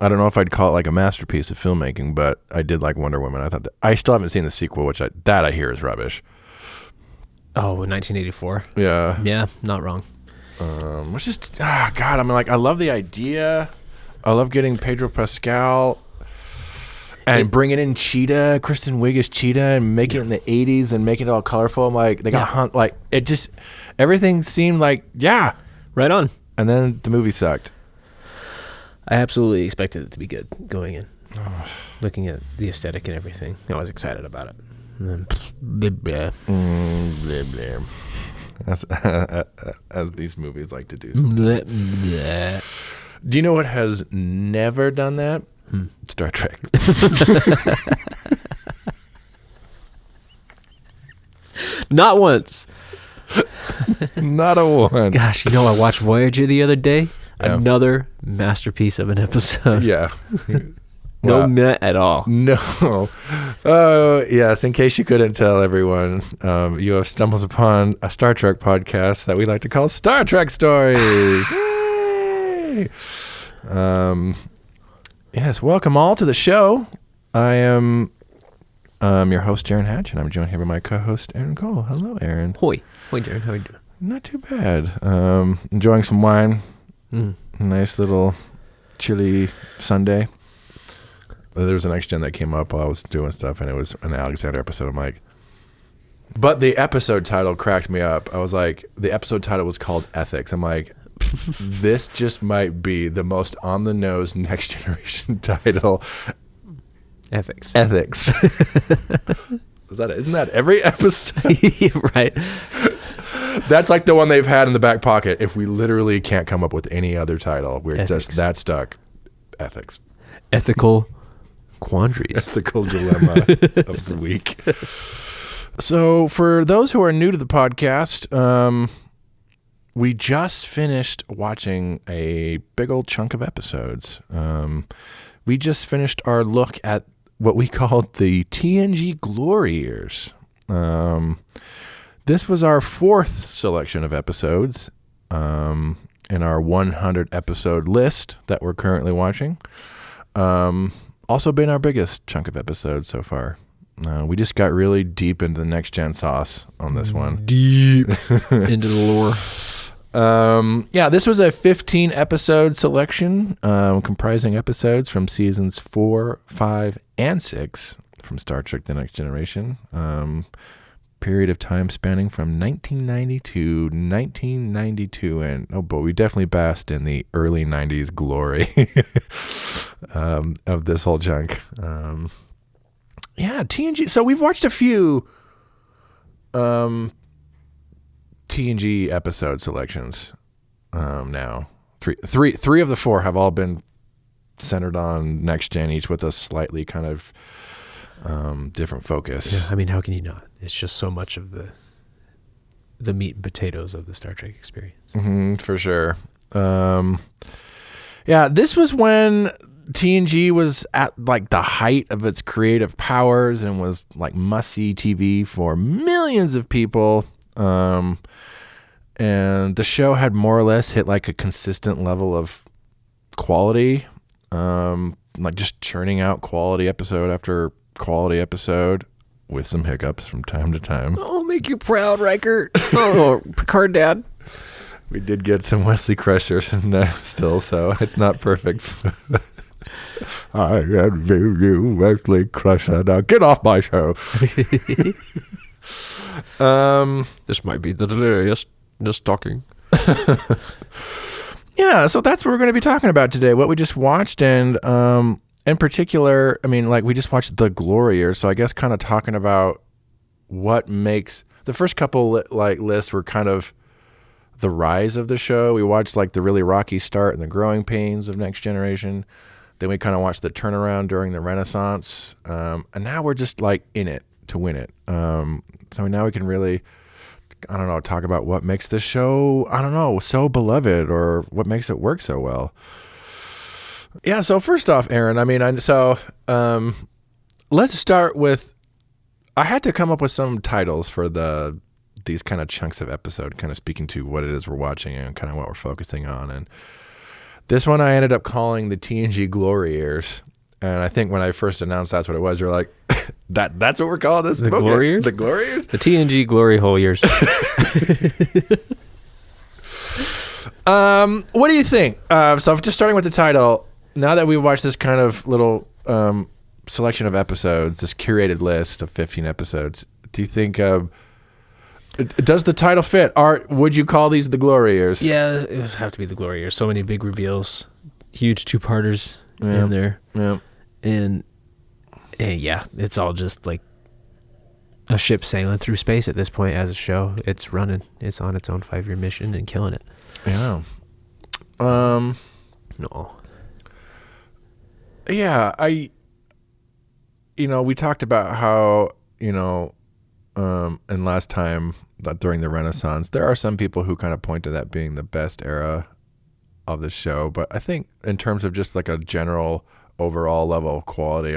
I don't know if I'd call it like a masterpiece of filmmaking, but I did like Wonder Woman. I thought I still haven't seen the sequel, which I hear is rubbish. Oh, 1984. Yeah, not wrong. Which is God. I mean, like, I love the idea. I love getting Pedro Pascal and bringing in Cheetah, Kristen Wiig as Cheetah, and making it in the 80s and making it all colorful. I'm like, they got like it just everything seemed like right on. And then the movie sucked. I absolutely expected it to be good going in. Looking at the aesthetic and everything, I was excited about it. And then, blah, blah. Blah, blah. As these movies like to do. Blah, blah. Do you know what has never done that? Star Trek. Not once. Not a once. Gosh, I watched Voyager the other day. Yeah. Another masterpiece of an episode. Yeah. No meh at all. No. Oh, yes. In case you couldn't tell, everyone, you have stumbled upon a Star Trek podcast that we like to call Star Trek Stories. Yay! Yes, welcome all to the show. I am your host, Jaron Hatch, and I'm joined here by my co-host, Aaron Cole. Hello, Aaron. Hoi, Jaron. How are you doing? Not too bad. Enjoying some wine. Nice little chilly Sunday. There was a Next Gen that came up while I was doing stuff, and it was an Alexander episode. I'm like, but the episode title cracked me up. I was like, the episode title was called Ethics. I'm like, this just might be the most on the nose Next Generation title. Ethics. Isn't that every episode? Right. That's like the one they've had in the back pocket. If we literally can't come up with any other title, we're just that stuck. Ethics. Ethical quandaries. Ethical dilemma of the week. So for those who are new to the podcast, we just finished watching a big old chunk of episodes. We just finished our look at what we called the TNG Glory Years. This was our fourth selection of episodes in our 100 episode list that we're currently watching. Also been our biggest chunk of episodes so far. We just got really deep into the Next Gen sauce on this one. Deep into the lore. This was a 15 episode selection comprising episodes from seasons 4, 5, and 6 from Star Trek The Next Generation. Period of time spanning from 1990 to 1992, and we definitely basked in the early 90s glory of this whole chunk. TNG. So we've watched a few TNG episode selections now. Three of the four have all been centered on Next Gen, each with a slightly kind of different focus. Yeah, I mean, how can you not? It's just so much of the meat and potatoes of the Star Trek experience. For sure. This was when TNG was at like the height of its creative powers and was like must-see TV for millions of people. And the show had more or less hit like a consistent level of quality, like just churning out quality episode after quality episode with some hiccups from time to time. Oh, make you proud, Riker. Oh, Picard dad. We did get some Wesley Crusher still, so it's not perfect. I am you, Wesley Crusher. Now get off my show. This might be the deliriousness talking. So that's what we're going to be talking about today. What we just watched, and in particular, I mean, like we just watched The Glory Years, so I guess kind of talking about what makes the first couple like lists were kind of the rise of the show. We watched like the really rocky start and the growing pains of Next Generation. Then we kind of watched the turnaround during the Renaissance, and now we're just like in it to win it. So now we can really, talk about what makes this show, so beloved, or what makes it work so well. Yeah, so first off, Aaron, let's start with, I had to come up with some titles for these kind of chunks of episode, kind of speaking to what it is we're watching and kind of what we're focusing on. And This one I ended up calling the TNG Glory Years. And I think when I first announced that's what it was, you're like, that's what we're calling this? The Glory Years? The Glory Years? The TNG Glory Hole Years. What do you think? So just starting with the title, now that we've watched this kind of little selection of episodes, this curated list of 15 episodes, do you think, does the title fit? Would you call these the Glory Years? Yeah, it would have to be the Glory Years. So many big reveals, huge two-parters in there. Yeah. And yeah, it's all just like a ship sailing through space at this point as a show. It's running. It's on its own 5-year mission and killing it. Yeah. No. Yeah, we talked about how, and last time that during the Renaissance, there are some people who kind of point to that being the best era of the show. But I think in terms of just like a general overall level of quality,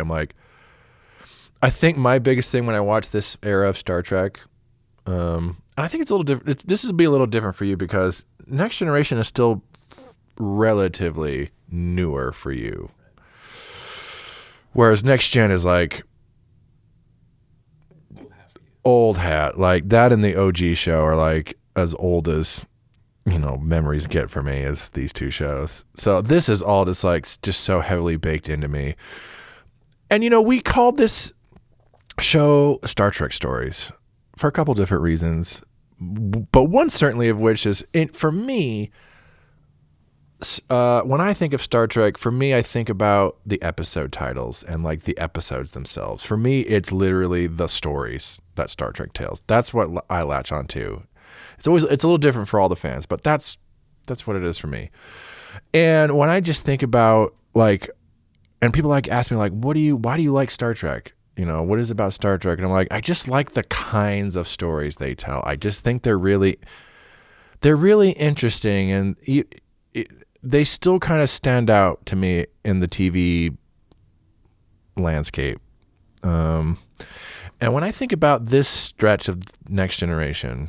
I think my biggest thing when I watch this era of Star Trek, and I think it's a little different. This will be a little different for you because Next Generation is still relatively newer for you. Whereas Next Gen is like old hat. Like that and the OG show are like as old as, memories get for me as these two shows. So this is all just so heavily baked into me. And, we called this show Star Trek Stories for a couple different reasons. But one certainly of which is, for me, when I think of Star Trek, for me, I think about the episode titles and like the episodes themselves. For me, it's literally the stories that Star Trek tells. That's what I latch onto. It's a little different for all the fans, but that's what it is for me. And when I just think about and people ask me why do you like Star Trek? What is it about Star Trek? And I'm like, I just like the kinds of stories they tell. I just think they're really interesting, and they still kind of stand out to me in the TV landscape. And when I think about this stretch of Next Generation,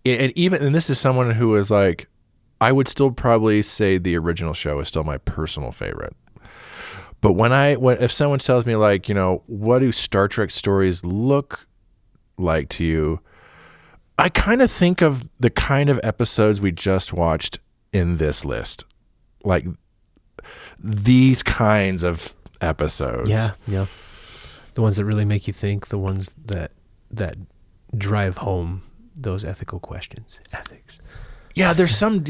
and this is someone who is I would still probably say the original show is still my personal favorite. But if someone tells me what do Star Trek stories look like to you, I kind of think of the kind of episodes we just watched in this list, like these kinds of episodes. Yeah. The ones that really make you think, the ones that drive home those ethical questions, ethics. Yeah, there's some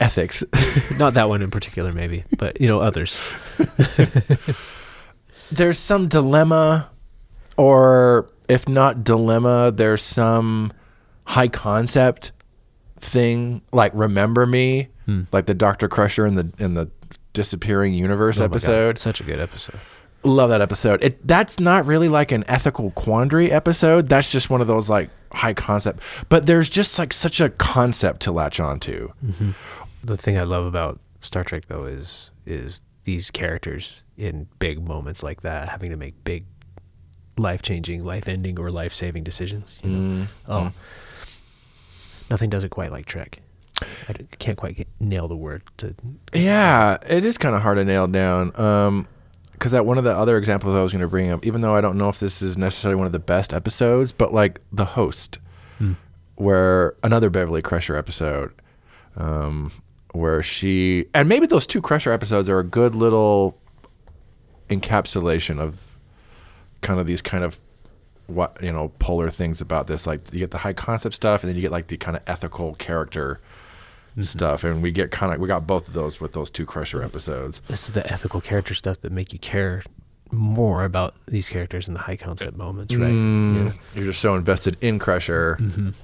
ethics. Not that one in particular, maybe, but others. There's some dilemma, or if not dilemma, there's some high concept thing, like Remember Me, like the Dr. Crusher in the Disappearing Universe episode. Such a good episode. Love that episode. That's not really like an ethical quandary episode. That's just one of those high concept. But there's just such a concept to latch onto. Mm-hmm. The thing I love about Star Trek though is these characters in big moments like that having to make big life-changing, life-ending, or life-saving decisions. Nothing does it quite like Trek. I can't quite nail the word to. Yeah, it is kind of hard to nail down. Because that one of the other examples I was going to bring up, even though I don't know if this is necessarily one of the best episodes, but The Host, where another Beverly Crusher episode, where she, and maybe those two Crusher episodes are a good little encapsulation of kind of these kind of polar things about this. You get the high concept stuff, and then you get the kind of ethical character stuff, and we got both of those with those two Crusher episodes. It's the ethical character stuff that make you care more about these characters in the high concept moments, right? Yeah. You're just so invested in Crusher.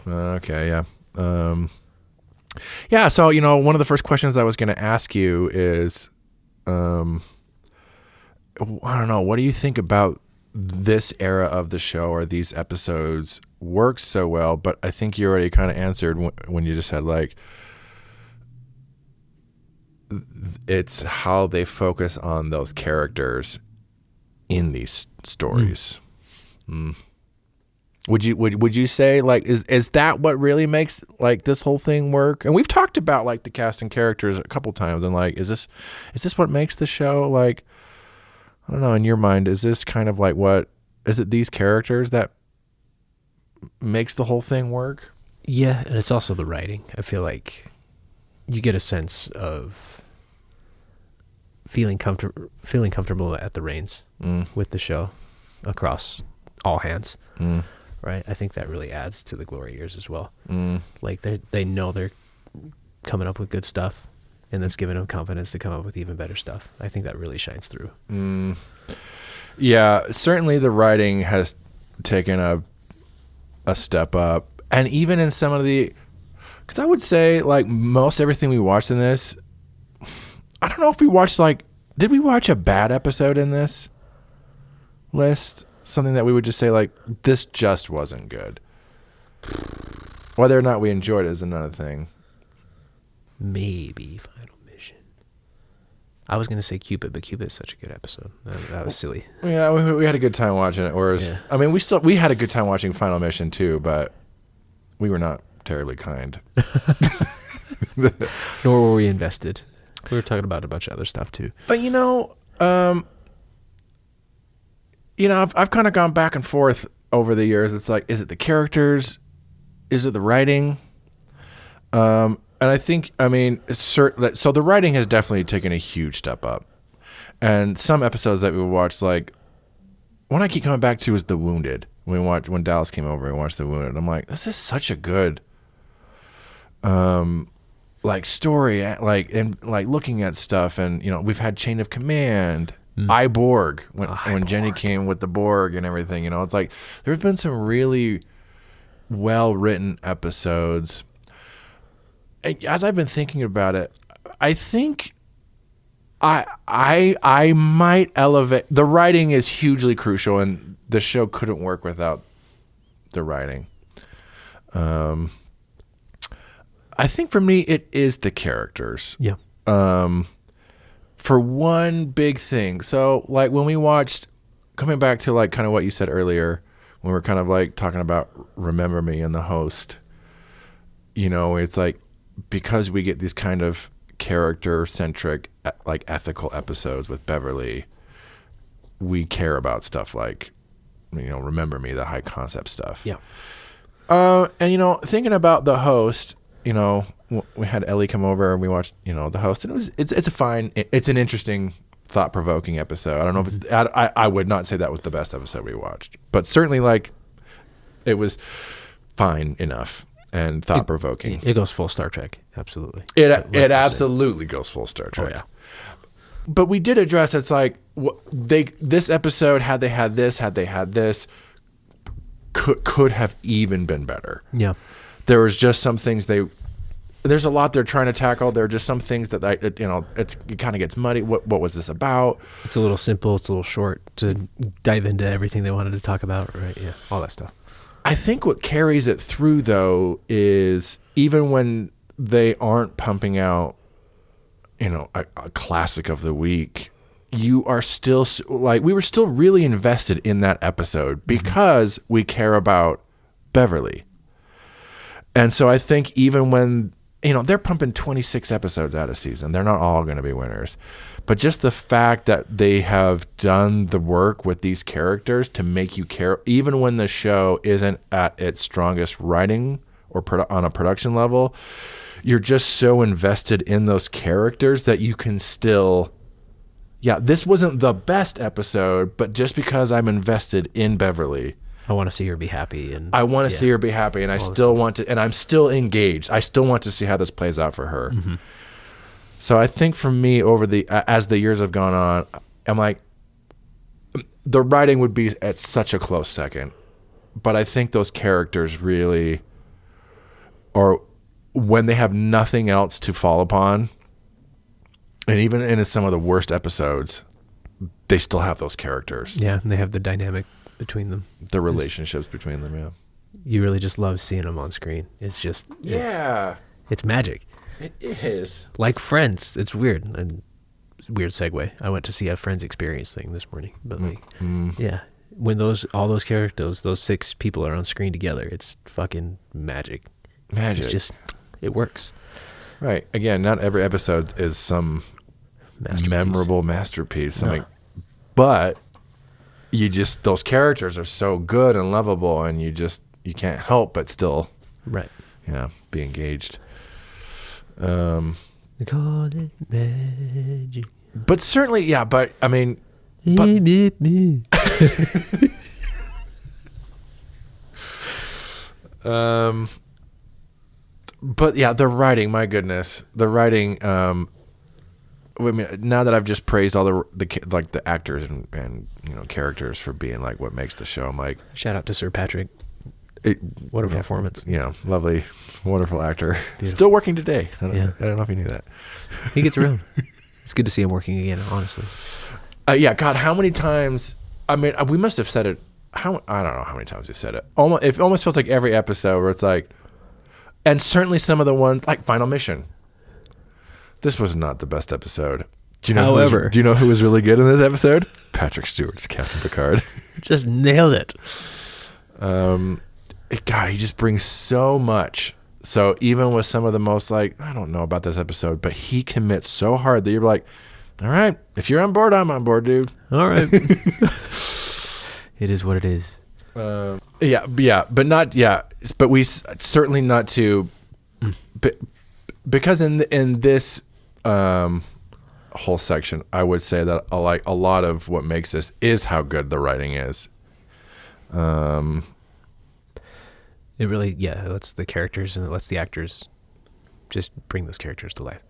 Okay, yeah. Yeah, so one of the first questions I was going to ask you is, I don't know, what do you think about this era of the show, or these episodes work so well? But I think you already kind of answered when you just said it's how they focus on those characters in these stories. Would you say like is that what really makes like this whole thing work? And we've talked about like the cast and characters a couple times, and like is this what makes the show, like, I don't know, in your mind, is this kind of like what is it, these characters that makes the whole thing work? Yeah, and it's also the writing. I feel like you get a sense of feeling comfortable at the reins with the show across all hands. Right? I think that really adds to the Glory Years as well. Like they know they're coming up with good stuff, and that's giving them confidence to come up with even better stuff. I think that really shines through. Yeah, certainly the writing has taken a step up, and even in some of the, because I would say like most everything we watched in this, I don't know if we watched like, did we watch a bad episode in this list? Something that we would just say like, this just wasn't good. Whether or not we enjoyed it is another thing. Maybe Final Mission. I was gonna say Cupid, but Cupid is such a good episode. That was silly. Yeah, we had a good time watching it. Whereas, yeah. I mean, we had a good time watching Final Mission too, but we were not terribly kind. Nor were we invested. We were talking about a bunch of other stuff too. But I've kind of gone back and forth over the years. It's like, is it the characters? Is it the writing? And I think, I mean, so the writing has definitely taken a huge step up. And some episodes that we watched, like, one I keep coming back to is The Wounded. When Dallas came over and watched The Wounded, I'm like, this is such a good, like, story, like, and like looking at stuff, and we've had Chain of Command. Borg when Jenny came with the Borg and everything, it's like there's been some really well written episodes. And as I've been thinking about it, I think I might elevate, the writing is hugely crucial, and the show couldn't work without the writing. I think for me it is the characters. Yeah. For one big thing. So like when we watched, coming back to like kind of what you said earlier, when we're kind of like talking about Remember Me and the host, it's like, because we get these kind of character centric, like ethical episodes with Beverly, we care about stuff like, Remember Me, the high concept stuff. Yeah. And thinking about the host, we had Ellie come over and we watched, the host, and it's an interesting, thought-provoking episode. I don't know if it's, I would not say that was the best episode we watched, but certainly like it was fine enough and thought-provoking. It goes full Star Trek. Absolutely. It absolutely goes full Star Trek. Oh, yeah. But we did address, it's like this episode, had they had this, could have even been better. Yeah. There was just some things there's a lot they're trying to tackle. There are just some things that it kind of gets muddy. What was this about? It's a little simple. It's a little short to dive into everything they wanted to talk about. Right. Yeah. All that stuff. I think what carries it through though is even when they aren't pumping out, a classic of the week, you are still like, we were still really invested in that episode because we care about Beverly. And so I think even when, they're pumping 26 episodes out a season, they're not all going to be winners. But just the fact that they have done the work with these characters to make you care, even when the show isn't at its strongest writing or on a production level, you're just so invested in those characters that you can still, this wasn't the best episode, but just because I'm invested in Beverly, I want to see her be happy, and I want to see her be happy, and I still want to, and I'm still engaged. I still want to see how this plays out for her. Mm-hmm. So I think for me, as the years have gone on, I'm like, the writing would be at such a close second, but I think those characters really, or when they have nothing else to fall upon, and even in some of the worst episodes, they still have those characters. Yeah, and they have the dynamic between them, the relationships between them. Yeah, you really just love seeing them on screen. It's just it's magic. It is like Friends. It's weird. And weird segue. I went to see a Friends experience thing this morning, but when all those characters, those 6 people are on screen together, it's fucking magic. Magic. It's just, it works. Right. Again, not every episode is some memorable masterpiece. No. Like, but those characters are so good and lovable, and you can't help but still, right? Be engaged. They call it magic. But certainly, yeah. But I mean, but yeah, the writing. My goodness, the writing. I mean, now that I've just praised all the actors and characters for being like what makes the show, I'm like, shout out to Sir Patrick. What a performance! Lovely, wonderful actor. Beautiful. Still working today. I don't know if you knew that. He gets around. It's good to see him working again. Honestly. God, how many times? I mean, we must have said it. I don't know how many times we said it. It almost feels like every episode where it's like, and certainly some of the ones like Final Mission. This was not the best episode. Do you know who was really good in this episode? Patrick Stewart's Captain Picard. Just nailed it. God, he just brings so much. So even with some of the most I don't know about this episode, but he commits so hard that you're like, all right, if you're on board, I'm on board, dude. All right. It is what it is. But we certainly not to, because in this whole section, I would say that a lot of what makes this is how good the writing is. It really, it lets the characters and it lets the actors just bring those characters to life.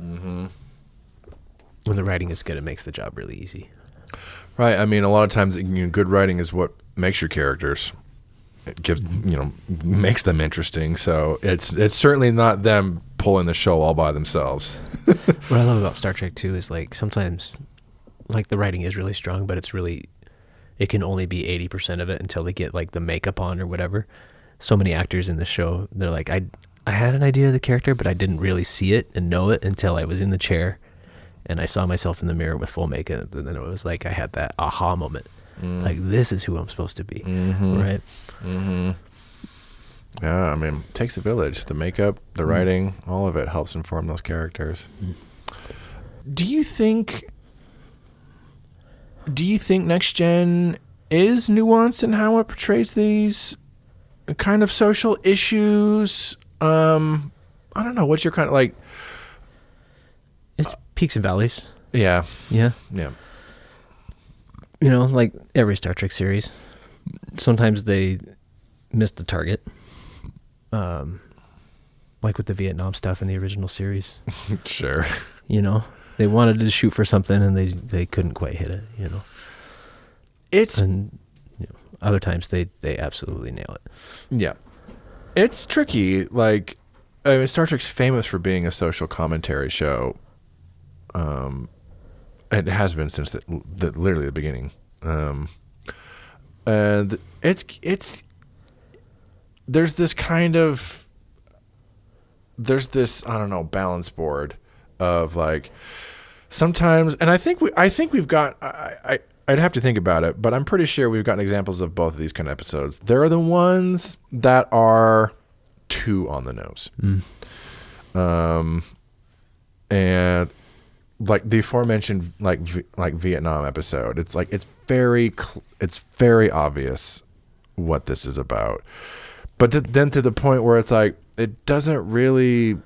Mm-hmm. When the writing is good, it makes the job really easy. Right. I mean, a lot of times, good writing is what makes your characters. It gives, makes them interesting. So it's certainly not them pulling the show all by themselves. What I love about Star Trek too is sometimes, the writing is really strong, but it can only be 80% of it until they get the makeup on or whatever. So many actors in the show, they're like, I had an idea of the character, but I didn't really see it and know it until I was in the chair and I saw myself in the mirror with full makeup, and then it was like I had that aha moment. This is who I'm supposed to be. Mm-hmm. Right? Mm-hmm. Yeah, I mean, it takes a village. The makeup, the writing, all of it helps inform those characters. Do you think Next Gen is nuanced in how it portrays these kind of social issues? I don't know. What's your kind of It's peaks and valleys. Yeah. Yeah. Yeah. Like every Star Trek series, sometimes they miss the target. Like with the Vietnam stuff in the original series. Sure. They wanted to shoot for something and they couldn't quite hit it, And other times they absolutely nail it. Yeah. It's tricky. Star Trek's famous for being a social commentary show. It has been since literally the beginning. And it's there's this I don't know, balance board of sometimes, and I think we've got I'd have to think about it, but I'm pretty sure we've gotten examples of both of these kind of episodes. There are the ones that are too on the nose. And the aforementioned Vietnam episode, it's very obvious what this is about, but then to the point where it's it doesn't really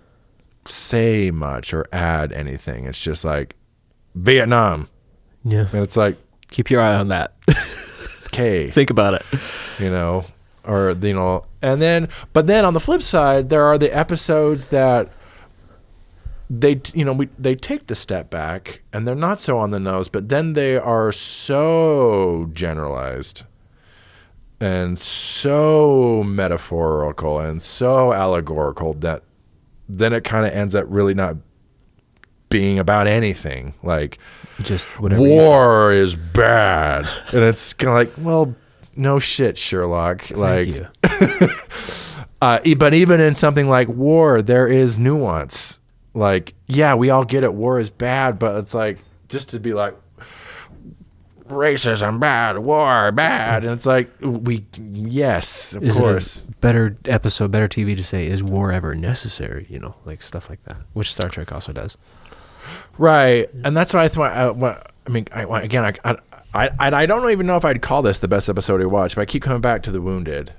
say much or add anything. It's just Vietnam. Yeah, and it's keep your eye on that. Okay, think about it. And then on the flip side, there are the episodes that they take the step back and they're not so on the nose, but then they are so generalized and so metaphorical and so allegorical that then it kind of ends up really not being about anything. Just whatever. War is bad, and it's kind of well, no shit, Sherlock. Thank you. But even in something like war, there is nuance. Yeah, we all get it. War is bad, but it's just to be racism bad, war bad, and it's like yes, of course. Better episode, better TV to say, is war ever necessary? You know, like stuff like that, which Star Trek also does. Right, and that's why I thought. I don't even know if I'd call this the best episode we watched, but I keep coming back to The Wounded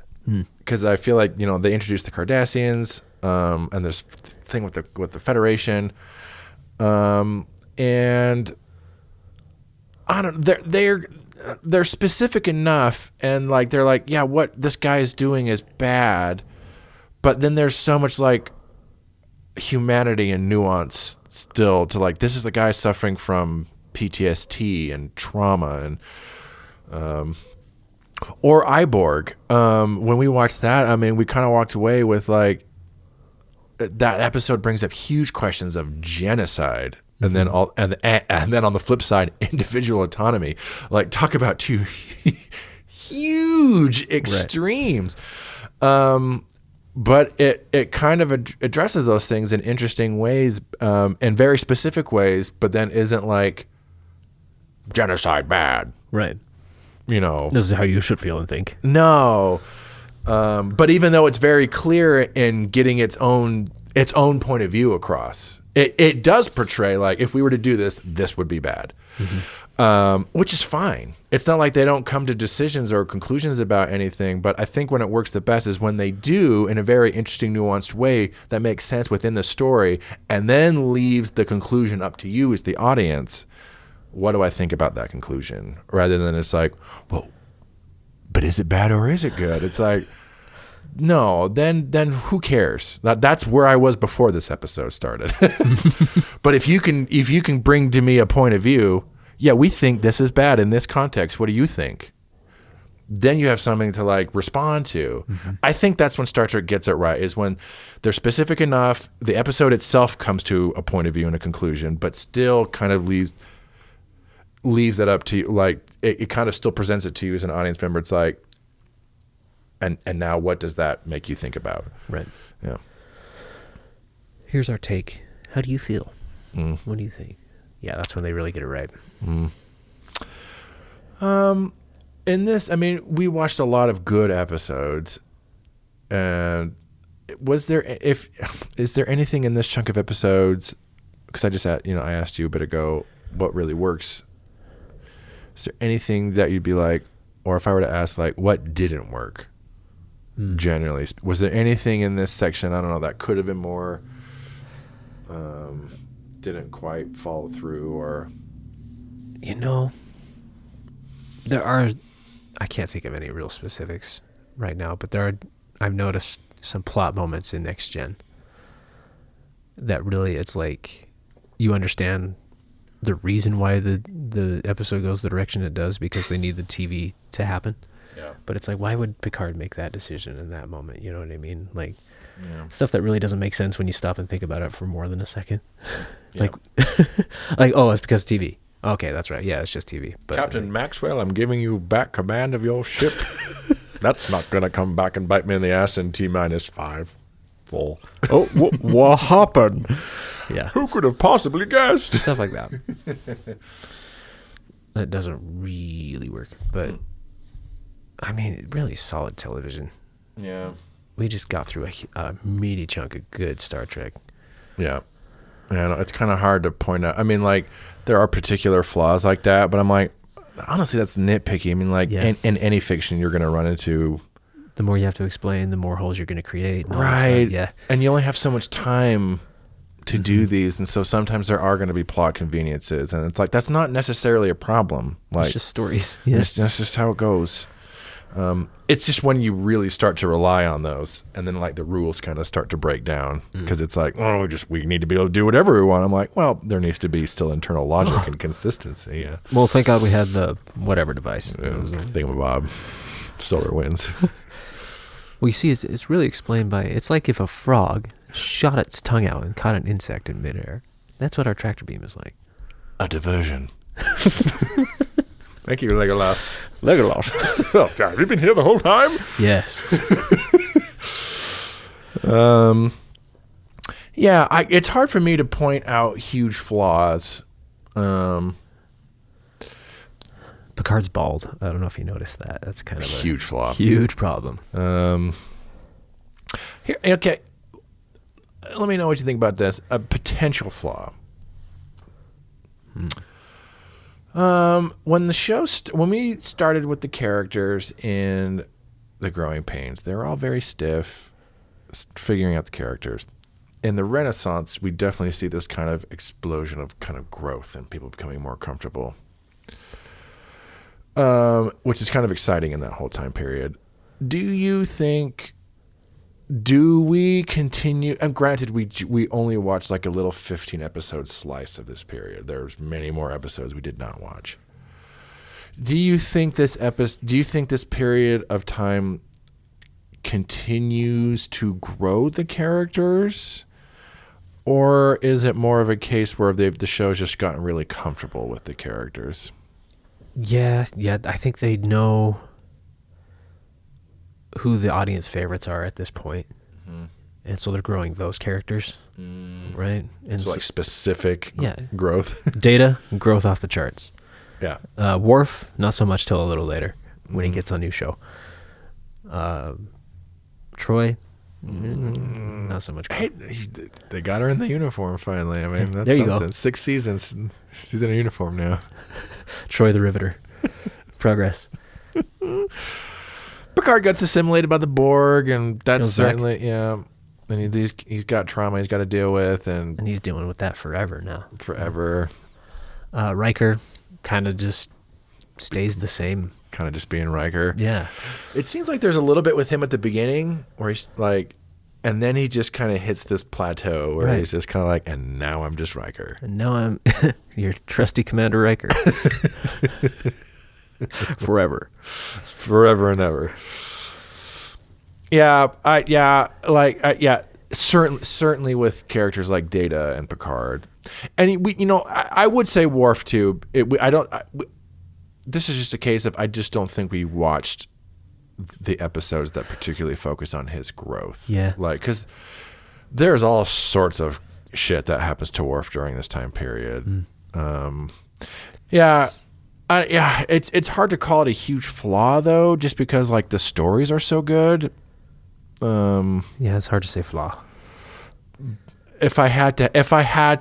because I feel like they introduced the Cardassians, and there's thing with the Federation, and I don't. They're specific enough, and like they're like, yeah, what this guy is doing is bad, but then there's so much like humanity and nuance still to like, this is the guy suffering from PTSD and trauma, and or Iborg. When we watched that, I mean, we kind of walked away with like, that episode brings up huge questions of genocide, and then and then on the flip side, individual autonomy. Like, talk about two huge extremes. Right. But it kind of addresses those things in interesting ways, in very specific ways, but then isn't like genocide bad. Right. This is how you should feel and think. No. But even though it's very clear in getting its own point of view across, it does portray like, if we were to do this, this would be bad. Which is fine. It's not like they don't come to decisions or conclusions about anything, but I think when it works the best is when they do in a very interesting, nuanced way that makes sense within the story, and then leaves the conclusion up to you as the audience. What do I think about that conclusion? Rather than it's like, well, but is it bad or is it good? It's like, no, then who cares? That's where I was before this episode started. But if you can bring to me a point of view, yeah, we think this is bad in this context. What do you think? Then you have something to like respond to. I think that's when Star Trek gets it right, is when they're specific enough. The episode itself comes to a point of view and a conclusion, but still kind of leaves it up to you. Like, it kind of still presents it to you as an audience member. It's like, and now what does that make you think about? Right. Yeah. Here's our take. How do you feel? What do you think? Yeah, that's when they really get it right. In this, I mean, we watched a lot of good episodes, and is there anything in this chunk of episodes? Because I asked you a bit ago what really works. Is there anything that you'd be like, or if I were to ask, like, what didn't work? Generally, was there anything in this section, I don't know, that could have been more, didn't quite follow through, or there are, I can't think of any real specifics right now, but I've noticed some plot moments in Next Gen that really, it's like you understand the reason why the episode goes the direction it does, because they need the TV to happen. Yeah. But it's like, why would Picard make that decision in that moment? You know what I mean? Like, stuff that really doesn't make sense when you stop and think about it for more than a second. Yeah. Like, oh, it's because TV. Okay, that's right. Yeah, it's just TV. But Captain Maxwell, I'm giving you back command of your ship. That's not going to come back and bite me in the ass in T-5. Full. Oh, what happened? Yeah. Who could have possibly guessed? Stuff like that. That doesn't really work, but I mean, really solid television. Yeah. We just got through a meaty chunk of good Star Trek. Yeah. Yeah, it's kind of hard to point out. I mean, like, there are particular flaws like that, but I'm like, honestly, that's nitpicky. I mean, like, in any fiction, you're going to run into... The more you have to explain, the more holes you're going to create. Right. Yeah. And you only have so much time to do these, and so sometimes there are going to be plot conveniences, and it's like, that's not necessarily a problem. Like, it's just stories. Yeah. That's just how it goes. It's just when you really start to rely on those, and then like the rules kind of start to break down, because it's like, oh, we need to be able to do whatever we want. I'm like, well, there needs to be still internal logic and consistency. Yeah. Well, thank God we had the whatever device. It was a thingamabob. Solar winds. We see it's really explained by, it's like if a frog shot its tongue out and caught an insect in midair. That's what our tractor beam is like. A diversion. Thank you, Legolas. Oh, have you been here the whole time? Yes. Yeah, it's hard for me to point out huge flaws. Picard Picard's bald. I don't know if you noticed that. That's kind of a huge flaw. Huge problem. Here, okay. Let me know what you think about this. A potential flaw. When the show, when we started with the characters in The Growing Pains, they were all very stiff, figuring out the characters. In the Renaissance, we definitely see this kind of explosion of kind of growth and people becoming more comfortable, which is kind of exciting in that whole time period. Do you think? Do we continue? And granted, we only watched like a little 15 episode slice of this period. There's many more episodes we did not watch. Do you think this period of time continues to grow the characters, or is it more of a case where the show's just gotten really comfortable with the characters? Yeah. I think they know who the audience favorites are at this point. And so they're growing those characters, right? And so like specific growth. Data, growth off the charts. Yeah. Worf, not so much till a little later when he gets a new show. Troy, not so much. Hey, they got her in the uniform finally. I mean, that's there you something. go. 6 seasons, she's in a uniform now. Troy the Riveter. Progress. Picard gets assimilated by the Borg, and that's Goes certainly, back. yeah. And he's got trauma he's got to deal with, and he's dealing with that forever now. Forever. Riker kind of just stays the same. Kind of just being Riker. Yeah. It seems like there's a little bit with him at the beginning where he's like, and then he just kind of hits this plateau where he's just kind of like, and now I'm just Riker. And now I'm your trusty Commander Riker. Forever and ever. Certainly with characters like Data and Picard, and I would say Worf too. This is just a case of I just don't think we watched the episodes that particularly focus on his growth. Yeah, like because there's all sorts of shit that happens to Worf during this time period. It's hard to call it a huge flaw though, just because like the stories are so good. It's hard to say flaw. If I had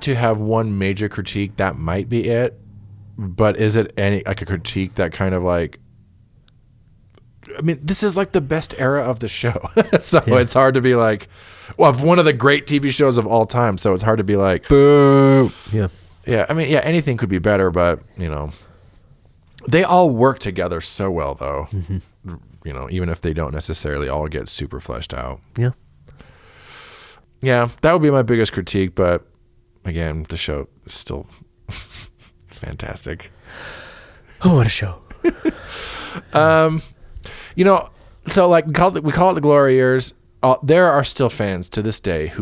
to have one major critique, that might be it. But is it a critique that kind of like? I mean, this is like the best era of the show, so it's hard to be like, one of the great TV shows of all time. So it's hard to be like, boo. Yeah. I mean, anything could be better, but they all work together so well, though. Even if they don't necessarily all get super fleshed out. Yeah, that would be my biggest critique. But again, the show is still fantastic. Oh, what a show! So like we call it the Glory Years. There are still fans to this day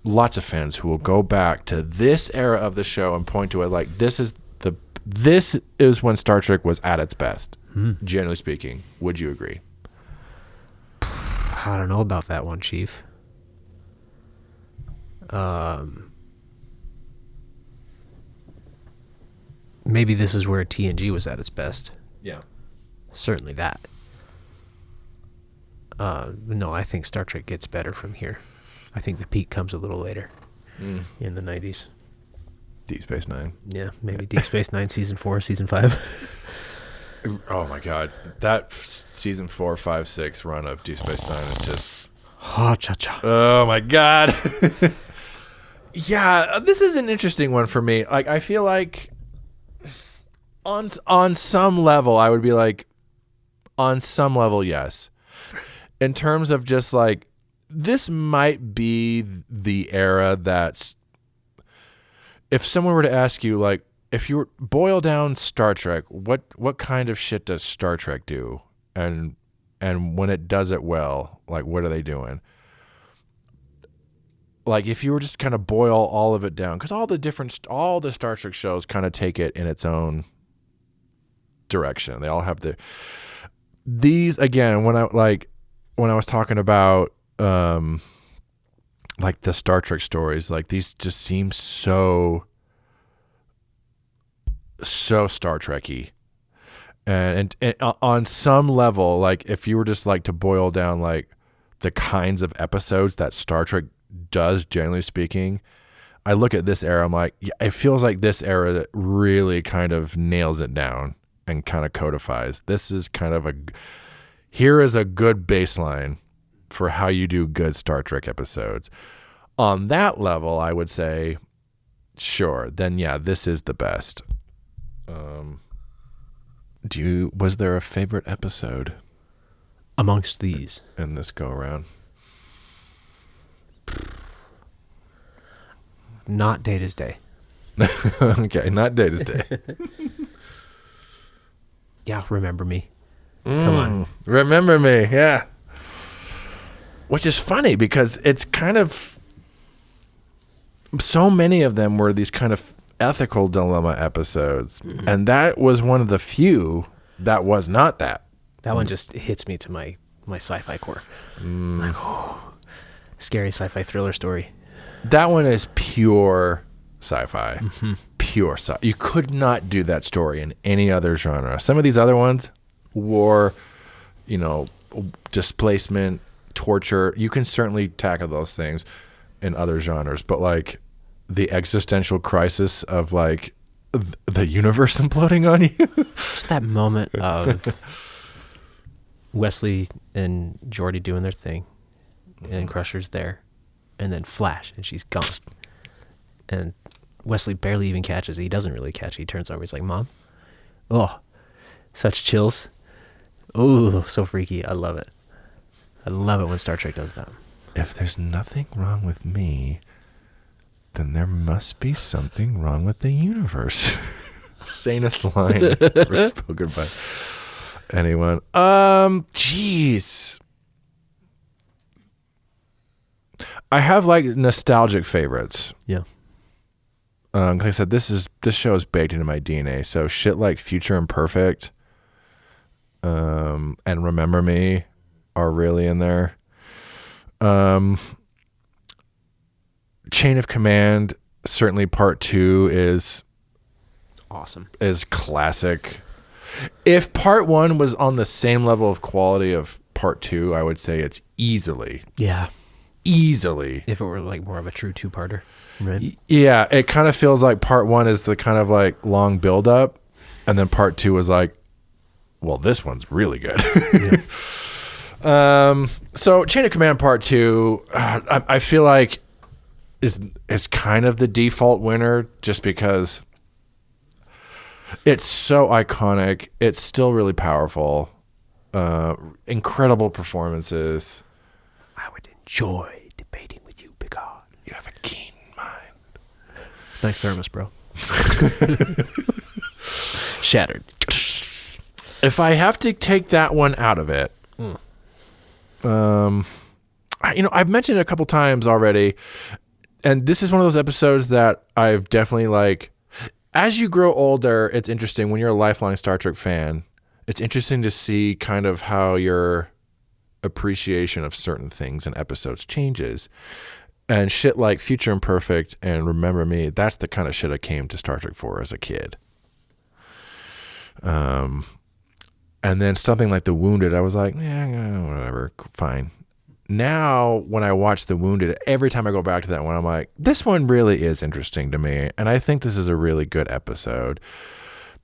lots of fans who will go back to this era of the show and point to it like this is when Star Trek was at its best. Generally speaking, would you agree? I don't know about that one, Chief. Maybe this is where TNG was at its best. Yeah. Certainly that. No, I think Star Trek gets better from here. I think the peak comes a little later in the 90s. Deep Space Nine. Yeah, maybe Deep Space Nine, Season 4, Season 5. Oh, my God. That Season 4, 5, 6 run of Deep Space Nine is just... Oh, my God. Yeah, this is an interesting one for me. Like, I feel like on some level, I would be like, on some level, yes. In terms of just like, this might be the era that's, if someone were to ask you, like, if you were boil down Star Trek, what kind of shit does Star Trek do? And when it does it well, like, what are they doing? Like, if you were just kind of boil all of it down, because all the Star Trek shows kind of take it in its own direction. They all have these, again, when I was talking about like the Star Trek stories, like these just seem so so Star Trek-y. And on some level, like if you were just like to boil down like the kinds of episodes that Star Trek does, generally speaking, I look at this era, I'm like, yeah, it feels like this era that really kind of nails it down and kind of codifies. This is kind of here is a good baseline for how you do good Star Trek episodes. On that level, I would say, sure, then yeah, this is the best. Was there a favorite episode amongst these in this go around? Not Data's Day. Okay, not Data's Day. Yeah, Remember Me. Come on. Remember Me, yeah. Which is funny because it's kind of, so many of them were these kind of ethical dilemma episodes, and that was one of the few that was not that. That one just hits me to my sci-fi core. Like, scary sci-fi thriller story. That one is pure sci-fi. Pure sci. You could not do that story in any other genre. Some of these other ones, war, displacement, torture, you can certainly tackle those things in other genres, but like the existential crisis of like the universe imploding on you. Just that moment of Wesley and Geordi doing their thing, and Crusher's there, and then flash, and she's gone. And Wesley barely even catches it. He doesn't really catch it. He turns over. He's like, Mom? Oh, such chills. Oh, so freaky. I love it. I love it when Star Trek does that. If there's nothing wrong with me, then there must be something wrong with the universe. Sanest line ever spoken by anyone. Jeez. I have like nostalgic favorites. Yeah. Like I said, this show is baked into my DNA. So shit like Future Imperfect, and Remember Me are really in there. Chain of Command, certainly part 2 is awesome. Is classic. If part 1 was on the same level of quality of part 2, I would say it's easily. Yeah. Easily. If it were like more of a true two-parter, right? Yeah, it kind of feels like part 1 is the kind of like long build up, and then part 2 was like, well, this one's really good. Yeah. So Chain of Command part 2, I feel like is kind of the default winner, just because it's so iconic. It's still really powerful. Incredible performances. I would enjoy debating with you, Picard. You have a keen mind. Nice thermos, bro. Shattered. If I have to take that one out of it, I've mentioned it a couple times already, and this is one of those episodes that I've definitely like. As you grow older, it's interesting when you're a lifelong Star Trek fan. It's interesting to see kind of how your appreciation of certain things and episodes changes. And shit like Future Imperfect and Remember Me, that's the kind of shit I came to Star Trek for as a kid. And then something like The Wounded, I was like, yeah, whatever, fine. Now, when I watch The Wounded, every time I go back to that one, I'm like, this one really is interesting to me, and I think this is a really good episode.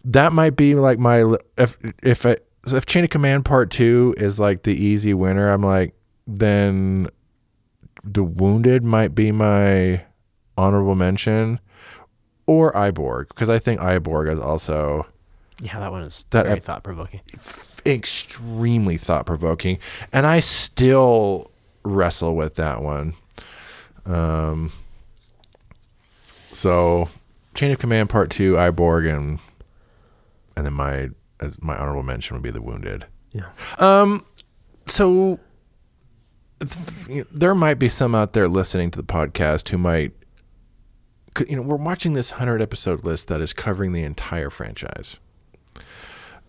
That might be like my if Chain of Command Part 2 is like the easy winner, I'm like, then The Wounded might be my honorable mention, or Iborg, because I think Iborg is also. Yeah, that one is very thought-provoking. Extremely thought-provoking. And I still wrestle with that one. So, Chain of Command Part 2, Iborg, and then my honorable mention would be The Wounded. Yeah. So, there might be some out there listening to the podcast who might... we're watching this 100-episode list that is covering the entire franchise.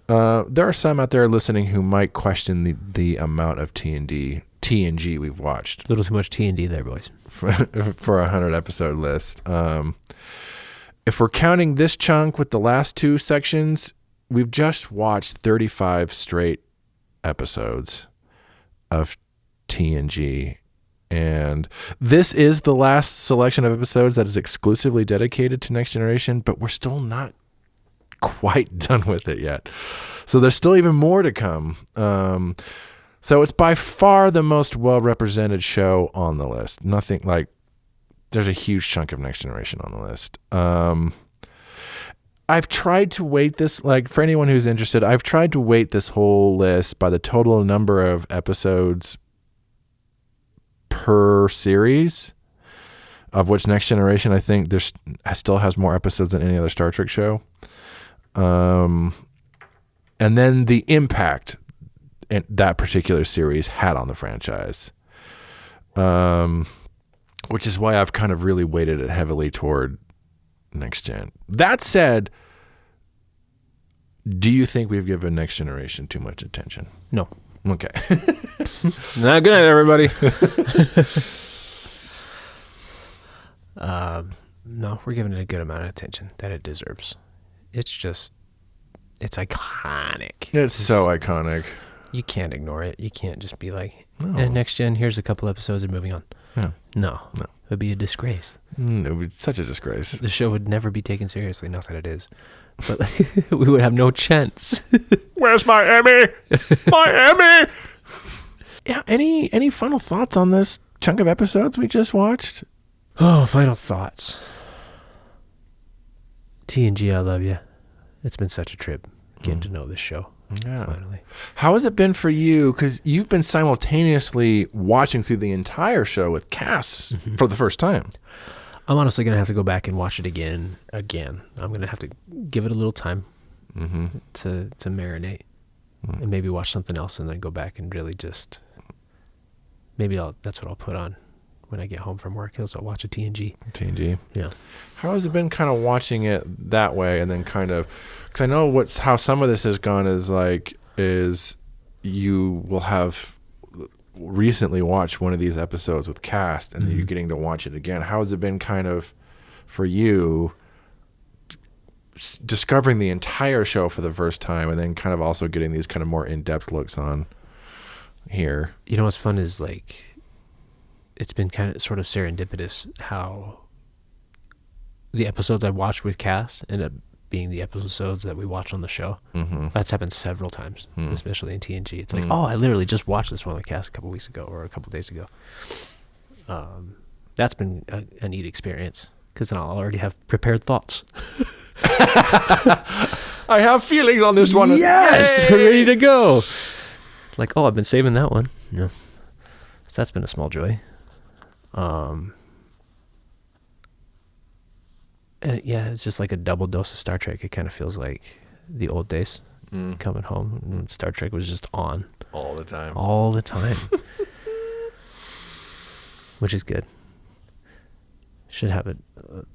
There are some out there listening who might question the amount of TNG we've watched. A little too much TND there, boys. For a 100-episode list. if we're counting this chunk with the last 2 sections, we've just watched 35 straight episodes of TNG. And this is the last selection of episodes that is exclusively dedicated to Next Generation, but we're still not quite done with it yet. So there's still even more to come. So it's by far the most well-represented show on the list. Nothing like, there's a huge chunk of Next Generation on the list. I've tried to weight this, like for anyone who's interested, I've tried to weight this whole list by the total number of episodes per series, of which Next Generation, I think still has more episodes than any other Star Trek show. And then the impact that particular series had on the franchise. Which is why I've kind of really weighted it heavily toward Next Gen. That said, do you think we've given Next Generation too much attention? No. Okay. Good night, everybody. No, we're giving it a good amount of attention that it deserves. It's iconic. It's so iconic. You can't ignore it. You can't just be like, Next Gen, here's a couple episodes and moving on. Yeah. No. It would be a disgrace. It would be such a disgrace. The show would never be taken seriously. Not that it is. But we would have no chance. Where's my Emmy? My Emmy! Yeah, any final thoughts on this chunk of episodes we just watched? Oh, final thoughts. TNG, I love you. It's been such a trip getting to know this show. Yeah. Finally. How has it been for you? Because you've been simultaneously watching through the entire show with Cass for the first time. I'm honestly going to have to go back and watch it again. I'm going to have to give it a little time to marinate and maybe watch something else and then go back and really just, that's what I'll put on when I get home from work. I'll watch a TNG. TNG. Yeah. How has it been kind of watching it that way and then kind of, because I know how some of this has gone is you will have recently watched one of these episodes with Cast and you're getting to watch it again. How has it been kind of for you discovering the entire show for the first time and then kind of also getting these kind of more in-depth looks on here? You know what's fun is it's been kind of sort of serendipitous how the episodes I watched with Cass end up being the episodes that we watch on the show. That's happened several times, especially in TNG. It's like, I literally just watched this one with Cass a couple weeks ago or a couple days ago. That's been a neat experience because then I'll already have prepared thoughts. I have feelings on this one. Yes, ready to go. I've been saving that one. Yeah, so that's been a small joy. And it's just like a double dose of Star Trek. It kind of feels like the old days coming home and Star Trek was just on all the time, which is good. Should have a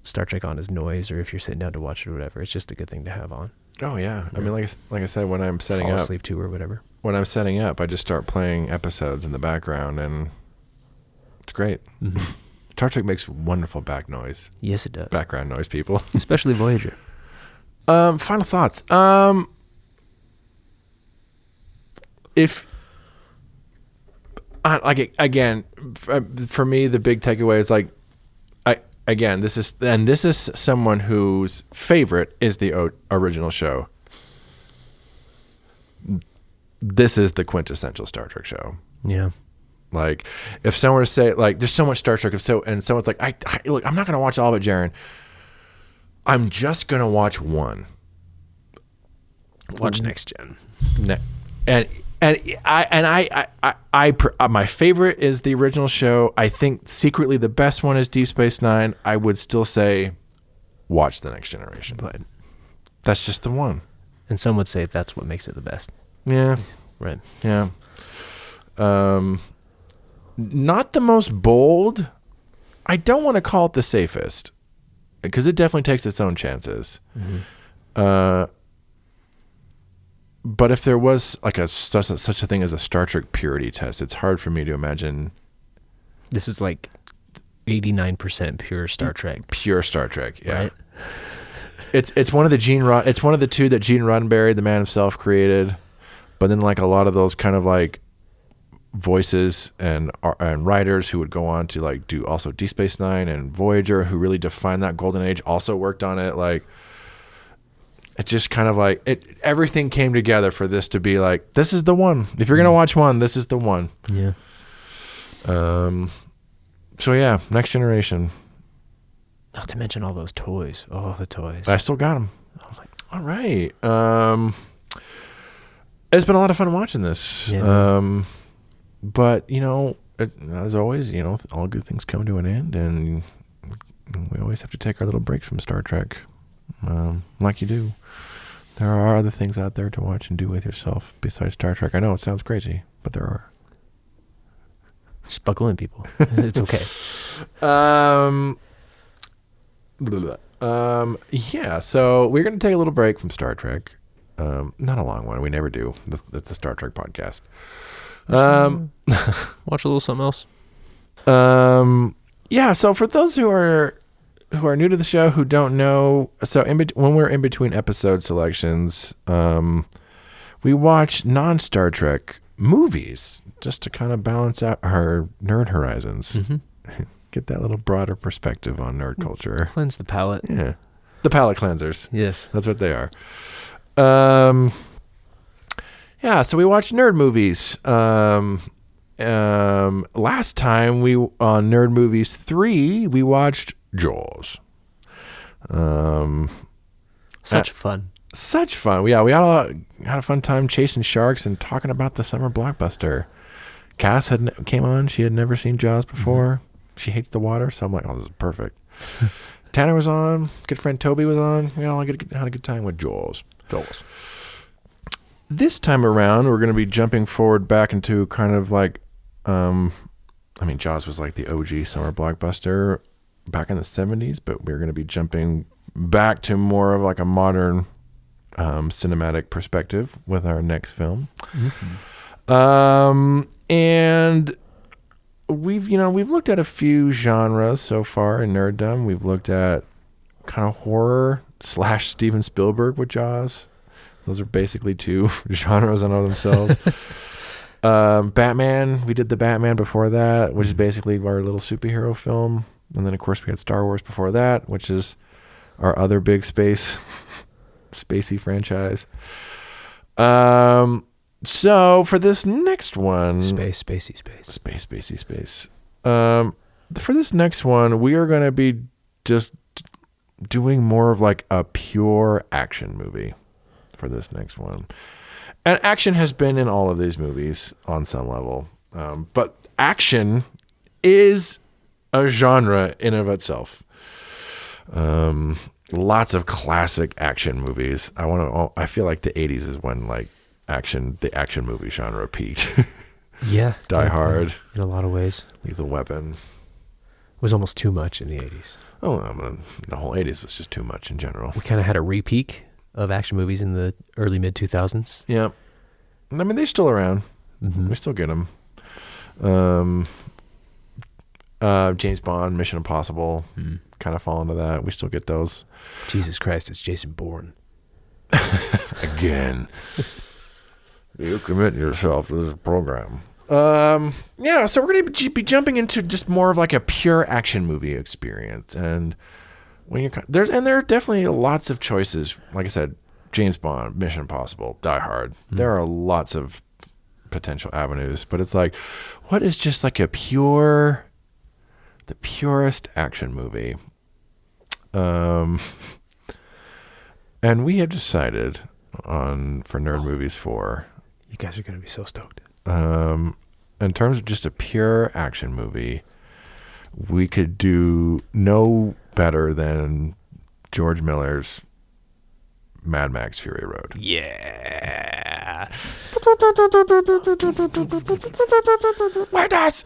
Star Trek on as noise, or if you're sitting down to watch it or whatever, it's just a good thing to have on. Oh yeah. I mean, like I said, when I'm setting Fall up, asleep to or whatever. When I'm setting up, I just start playing episodes in the background, and it's great. Star Trek makes wonderful back noise. Yes, it does. Background noise, people. Especially Voyager. Final thoughts. If again, for me, the big takeaway is this is someone whose favorite is the original show. This is the quintessential Star Trek show. Yeah. If someone were to say, there's so much Star Trek, and someone's like, look, I'm not going to watch all of it, Jaron. I'm just going to watch one. Watch Next Gen. And my favorite is the original show. I think secretly the best one is Deep Space Nine. I would still say watch The Next Generation. But that's just the one. And some would say that's what makes it the best. Yeah. Right. Yeah. Not the most bold. I don't want to call it the safest because it definitely takes its own chances. But if there was such a thing as a Star Trek purity test, it's hard for me to imagine. This is 89% pure Star Trek. Pure Star Trek, yeah. Right? It's one of the it's one of the two that Gene Roddenberry, the man himself, created. But then like a lot of those kind of like voices and writers who would go on to like do also Deep Space Nine and Voyager, who really defined that golden age, also worked on it. Like it just kind of like everything came together for this to be like, this is the one. If you're gonna watch one, this is the one. Yeah. So yeah, Next Generation. Not to mention all those toys. Oh, the toys. I still got them. I was like, all right. It's been a lot of fun watching this. Yeah. But you know, as always, you know, all good things come to an end, and we always have to take our little breaks from Star Trek, like you do. There are other things out there to watch and do with yourself besides Star Trek. I know it sounds crazy, but there are. Just buckle in, people. It's okay. Yeah, so we're going to take a little break from Star Trek. Not a long one. We never do. That's the Star Trek podcast. Watch a little something else. Yeah, so for those who are new to the show, who don't know, so when we're in between episode selections, we watch non-Star Trek movies just to kind of balance out our nerd horizons. Mm-hmm. Get that little broader perspective on nerd culture. Cleanse the palate. Yeah. The palate cleansers. Yes. That's what they are. Yeah, so we watched nerd movies. Last time on Nerd Movies 3, we watched Jaws. Such fun. Such fun. Yeah, we had a fun time chasing sharks and talking about the summer blockbuster. Cass came on. She had never seen Jaws before. Mm-hmm. She hates the water, so I'm like, oh, this is perfect. Tanner was on. Good friend Toby was on. We all had a good time with Jaws. This time around, we're going to be jumping forward back into kind of like, Jaws was like the OG summer blockbuster back in the 70s, but we're going to be jumping back to more of like a modern cinematic perspective with our next film. Mm-hmm. And we've looked at a few genres so far in nerddom. We've looked at kind of horror / Steven Spielberg with Jaws. Those are basically two genres in themselves. Batman, we did the Batman before that, which is basically our little superhero film. And then, of course, we had Star Wars before that, which is our other big spacey franchise. So for this next one... Space. For this next one, we are going to be just doing more of like a pure action movie for this next one. And action has been in all of these movies on some level. But action is a genre in of itself. Lots of classic action movies. I feel like the 80s is when like the action movie genre peaked. Yeah. Die Hard. In a lot of ways. Lethal Weapon. It was almost too much in the 80s. Oh, the whole 80s was just too much in general. We kind of had a re-peak of action movies in the early mid-2000s. Yeah. I mean, they're still around. Mm-hmm. We still get them. James Bond, Mission Impossible, kind of fall into that. We still get those. Jesus Christ, it's Jason Bourne. Again. You commit yourself to this program. Yeah, so we're going to be jumping into just more of like a pure action movie experience. And when there are definitely lots of choices. Like I said, James Bond, Mission Impossible, Die Hard. There are lots of potential avenues, but it's like, what is just like the purest action movie? And we have decided for Nerd Movies 4. You guys are going to be so stoked. In terms of just a pure action movie, we could do no better than George Miller's Mad Max Fury Road. Yeah. Where does?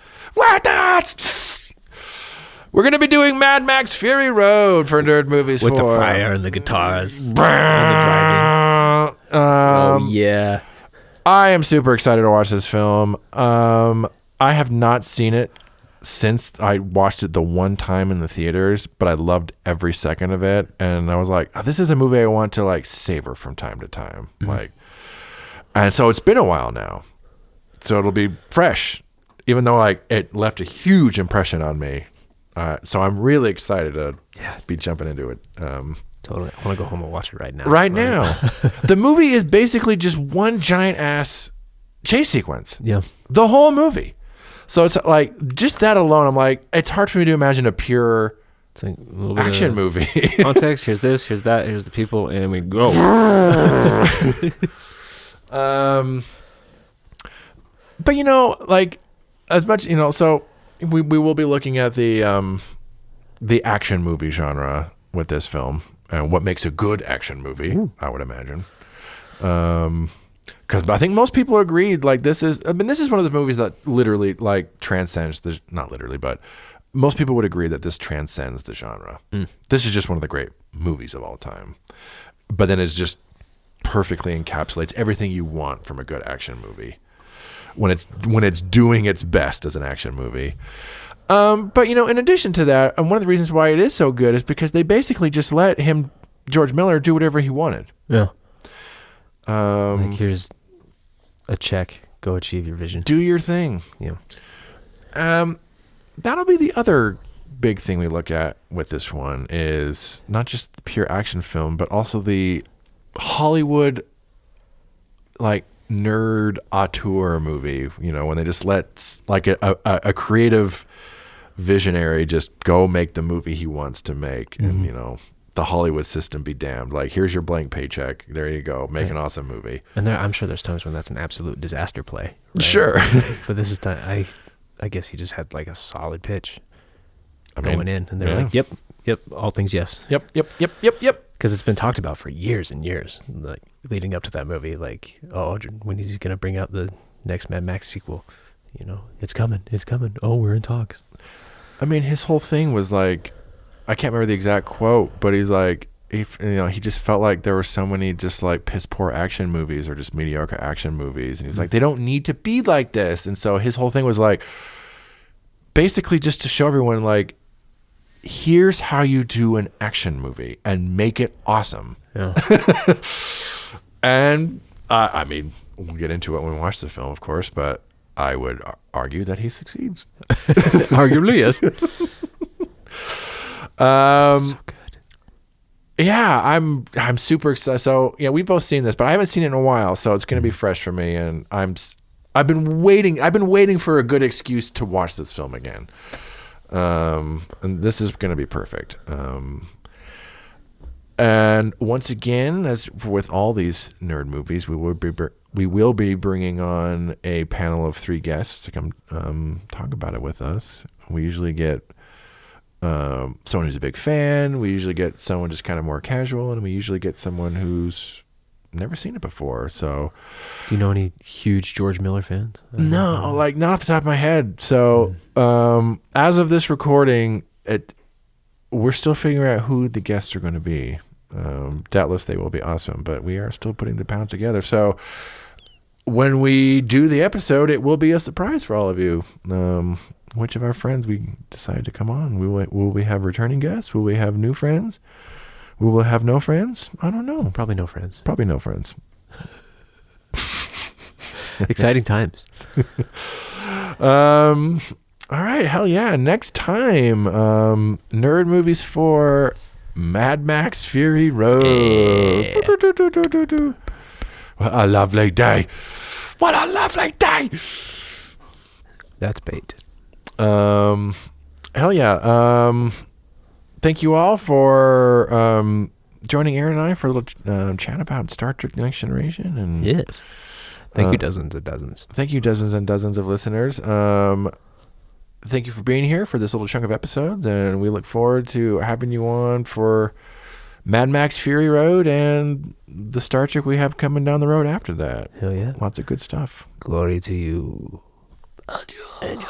We're going to be doing Mad Max Fury Road for Nerd Movies 4. With the fire and the guitars and the driving. Oh, yeah. I am super excited to watch this film. I have not seen it. since I watched it the one time in the theaters, but I loved every second of it. And I was like, oh, this is a movie I want to like savor from time to time. Like, and so it's been a while now, so it'll be fresh, even though like it left a huge impression on me. So I'm really excited to be jumping into it. Totally. I want to go home and watch it right now. Right now. The movie is basically just one giant ass chase sequence. Yeah. The whole movie. So it's like, just that alone, I'm like, it's hard for me to imagine a pure It's like a little bit action of movie. context. Here's this, here's that, here's the people, and we go. But you know, like, as much, you know, so we will be looking at the action movie genre with this film and what makes a good action movie. I would imagine, because I think most people agreed, like, this is one of the movies that literally like transcends the, not literally, but most people would agree that this transcends the genre. This is just one of the great movies of all time, but then it's just perfectly encapsulates everything you want from a good action movie when it's doing its best as an action movie. But you know, in addition to that, and one of the reasons why it is so good is because they basically just let George Miller, do whatever he wanted. Yeah. Like, here's a check. Go achieve your vision. Do your thing. Yeah. That'll be the other big thing we look at with this one, is not just the pure action film, but also the Hollywood, like, nerd auteur movie. You know, when they just let like a creative visionary just go make the movie he wants to make, and you know, the Hollywood system be damned. Like, here's your blank paycheck. There you go. Make an awesome movie. And I'm sure there's times when that's an absolute disaster play. Right? Sure. But this is time. I guess he just had like a solid pitch going in, and they're like, yep, all things yes. Yep. Because it's been talked about for years and years, like leading up to that movie. Like, oh, when is he going to bring out the next Mad Max sequel? You know, it's coming. Oh, we're in talks. I mean, his whole thing was like, I can't remember the exact quote, but he's like, he just felt like there were so many just like piss poor action movies or just mediocre action movies, and he was like, they don't need to be like this. And so his whole thing was like, basically just to show everyone, like, here's how you do an action movie and make it awesome. Yeah. And I mean, we'll get into it when we watch the film, of course, but I would argue that he succeeds. Arguably, yes. So good. Yeah, I'm super excited. So yeah, we've both seen this, but I haven't seen it in a while, so it's going to be fresh for me. And I've been waiting for a good excuse to watch this film again. And this is going to be perfect. And once again, as with all these nerd movies, we will be bringing on a panel of 3 guests to come talk about it with us. We usually get someone who's a big fan. We usually get someone just kind of more casual, and we usually get someone who's never seen it before. So, do you know any huge George Miller fans? No, like, not off the top of my head. So, as of this recording, we're still figuring out who the guests are going to be. Doubtless they will be awesome, but we are still putting the panel together. So when we do the episode, it will be a surprise for all of you. Which of our friends we decide to come on? Will we have returning guests? Will we have new friends? Will we have no friends? I don't know. Probably no friends. Probably no friends. Exciting times. All right, hell yeah. Next time, Nerd Movies for Mad Max Fury Road. Yeah. What a lovely day. What a lovely day. That's bait. Hell yeah. Thank you all for joining Aaron and I for a little chat about Star Trek: The Next Generation. And yes. Thank you, dozens and dozens. Thank you, dozens and dozens of listeners. Thank you for being here for this little chunk of episodes, and we look forward to having you on for Mad Max Fury Road and the Star Trek we have coming down the road after that. Hell yeah. Lots of good stuff. Glory to you. Adios.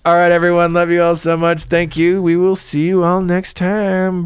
All right, everyone. Love you all so much. Thank you. We will see you all next time.